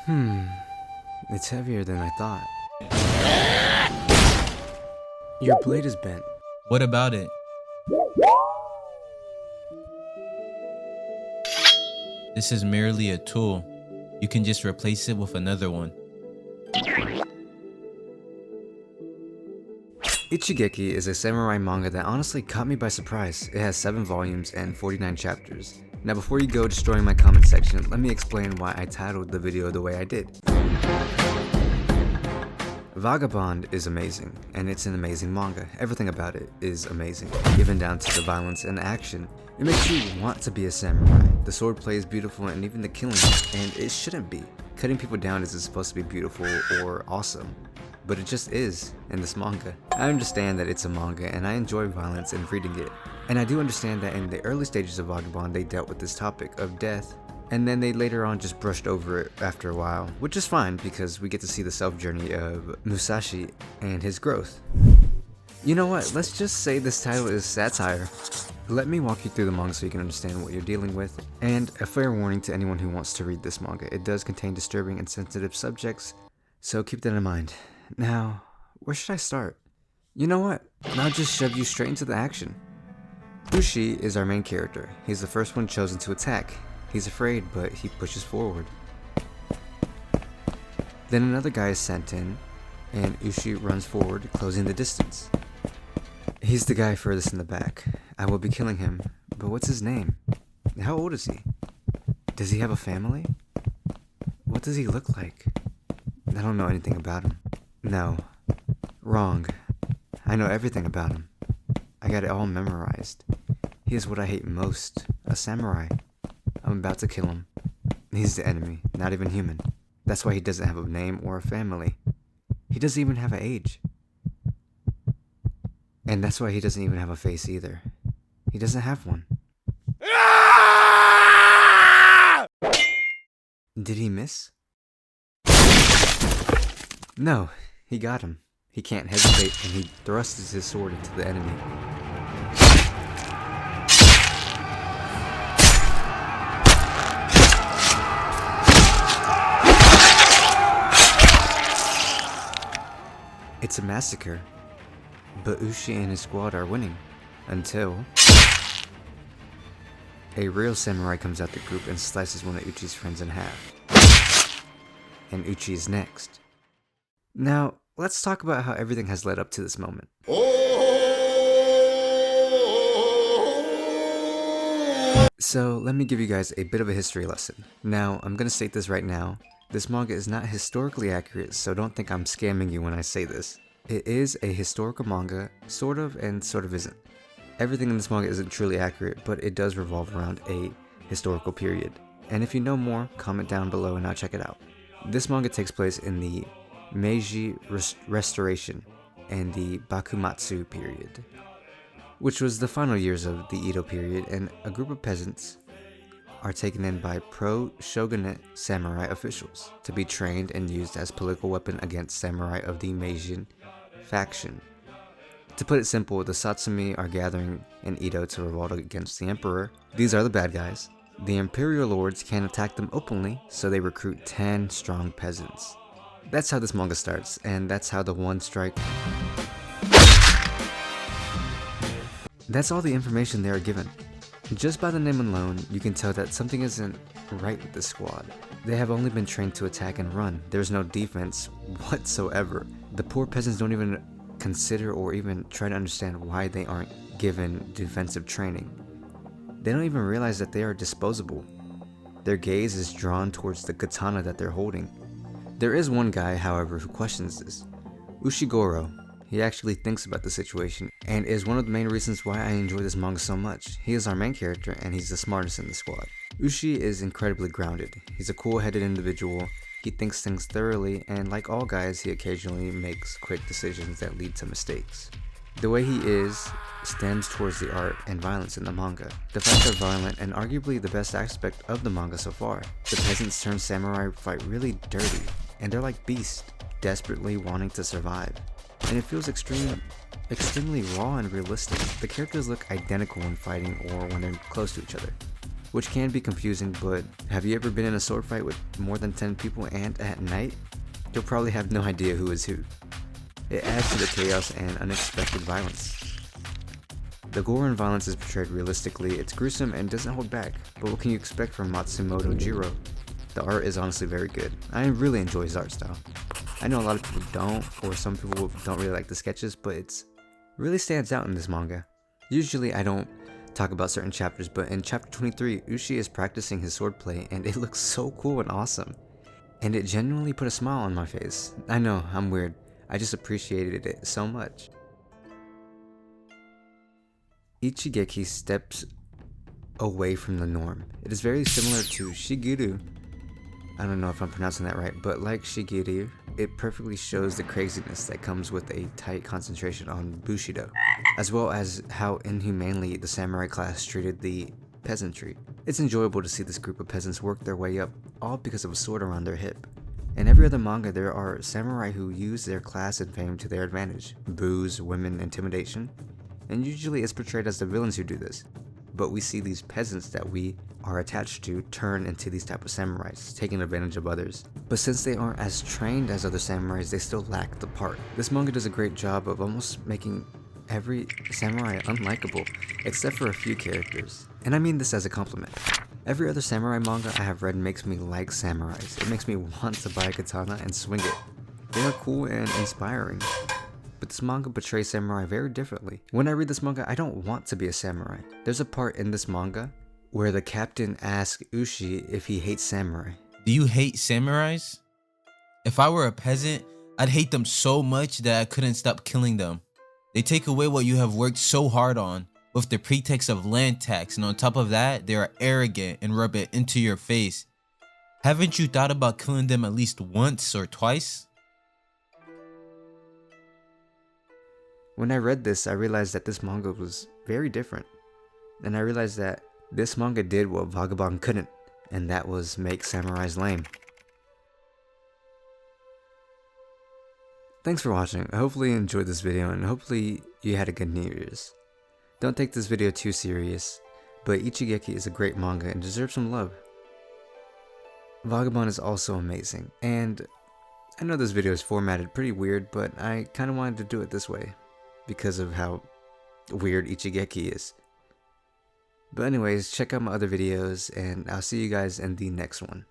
It's heavier than I thought. Your blade is bent. What about it? This is merely a tool. You can just replace it with another one. Ichigeki is a samurai manga that honestly caught me by surprise. It has 7 volumes and 49 chapters. Now before you go destroying my comment section, let me explain why I titled the video the way I did. Vagabond is amazing, and it's an amazing manga. Everything about it is amazing, even down to the violence and action. It makes you want to be a samurai. The swordplay is beautiful, and even the killing, and it shouldn't be. Cutting people down isn't supposed to be beautiful or awesome, but it just is in this manga. I understand that it's a manga, and I enjoy violence in reading it. And I do understand that in the early stages of Vagabond they dealt with this topic of death, and then they later on just brushed over it after a while, which is fine because we get to see the self-journey of Musashi and his growth. You know what, let's just say this title is satire. Let me walk you through the manga so you can understand what you're dealing with, and a fair warning to anyone who wants to read this manga, it does contain disturbing and sensitive subjects, so keep that in mind. Now, where should I start? You know what, I'll just shove you straight into the action. Ushi is our main character. He's the first one chosen to attack. He's afraid, but he pushes forward. Then another guy is sent in, and Ushi runs forward, closing the distance. He's the guy furthest in the back. I will be killing him, but what's his name? How old is he? Does he have a family? What does he look like? I don't know anything about him. No. Wrong. I know everything about him. I got it all memorized. He is what I hate most, a samurai. I'm about to kill him. He's the enemy, not even human. That's why he doesn't have a name or a family. He doesn't even have an age. And that's why he doesn't even have a face either. He doesn't have one. Did he miss? No, he got him. He can't hesitate, and he thrusts his sword into the enemy. It's a massacre, but Ushi and his squad are winning, until a real samurai comes out the group and slices one of Uchi's friends in half. And Uchi is next. Now, let's talk about how everything has led up to this moment. So, let me give you guys a bit of a history lesson. Now, I'm gonna state this right now. This manga is not historically accurate, so don't think I'm scamming you when I say this. It is a historical manga, sort of and sort of isn't. Everything in this manga isn't truly accurate, but it does revolve around a historical period. And if you know more, comment down below and I'll check it out. This manga takes place in the Meiji Restoration and the Bakumatsu period, which was the final years of the Edo period, and a group of peasants are taken in by pro-shogunate samurai officials to be trained and used as political weapon against samurai of the Meiji faction. To put it simple, the Satsumi are gathering in Edo to revolt against the emperor. These are the bad guys. The imperial lords can't attack them openly, so they recruit 10 strong peasants. That's how this manga starts, and that's how the one strike... That's all the information they are given. Just by the name alone, you can tell that something isn't right with this squad. They have only been trained to attack and run. There's no defense whatsoever. The poor peasants don't even consider or even try to understand why they aren't given defensive training. They don't even realize that they are disposable. Their gaze is drawn towards the katana that they're holding. There is one guy, however, who questions this. Ushiguro. He actually thinks about the situation, and is one of the main reasons why I enjoy this manga so much. He is our main character, and he's the smartest in the squad. Ushi is incredibly grounded. He's a cool-headed individual. He thinks things thoroughly, and like all guys, he occasionally makes quick decisions that lead to mistakes. The way he is stems towards the art and violence in the manga. The fights are violent and arguably the best aspect of the manga so far. The peasants turn samurai fight really dirty, and they're like beasts, desperately wanting to survive. And it feels extremely raw and realistic. The characters look identical when fighting or when they're close to each other. which can be confusing, but have you ever been in a sword fight with more than 10 people and at night? You'll probably have no idea who is who. It adds to the chaos and unexpected violence. The gore and violence is portrayed realistically, it's gruesome and doesn't hold back, but what can you expect from Matsumoto Jiro? The art is honestly very good. I really enjoy his art style. I know a lot of people don't, or some people don't really like the sketches, but it really stands out in this manga. Usually I don't talk about certain chapters, but in chapter 23, Ushi is practicing his swordplay and it looks so cool and awesome. And it genuinely put a smile on my face. I know, I'm weird. I just appreciated it so much. Ichigeki steps away from the norm. It is very similar to Shigeru. I don't know if I'm pronouncing that right, but like Shigeru, it perfectly shows the craziness that comes with a tight concentration on Bushido, as well as how inhumanely the samurai class treated the peasantry. It's enjoyable to see this group of peasants work their way up, all because of a sword around their hip. In every other manga, there are samurai who use their class and fame to their advantage. Booze, women, intimidation, and usually it's portrayed as the villains who do this. But we see these peasants that we are attached to turn into these type of samurais, taking advantage of others. But since they aren't as trained as other samurais, they still lack the part. This manga does a great job of almost making every samurai unlikable, except for a few characters. And I mean this as a compliment. Every other samurai manga I have read makes me like samurais. It makes me want to buy a katana and swing it. They are cool and inspiring. But this manga portrays samurai very differently. When I read this manga, I don't want to be a samurai. There's a part in this manga where the captain asks Ushi if he hates samurai. Do you hate samurais? If I were a peasant, I'd hate them so much that I couldn't stop killing them. They take away what you have worked so hard on with the pretext of land tax, and on top of that, they are arrogant and rub it into your face. Haven't you thought about killing them at least once or twice? When I read this, I realized that this manga was very different. And I realized that this manga did what Vagabond couldn't, and that was make samurais lame. Thanks for watching. Hopefully you enjoyed this video and hopefully you had a good New Year's. Don't take this video too serious, but Ichigeki is a great manga and deserves some love. Vagabond is also amazing, and I know this video is formatted pretty weird, but I kinda wanted to do it this way because of how weird Ichigeki is. But anyways, check out my other videos and I'll see you guys in the next one.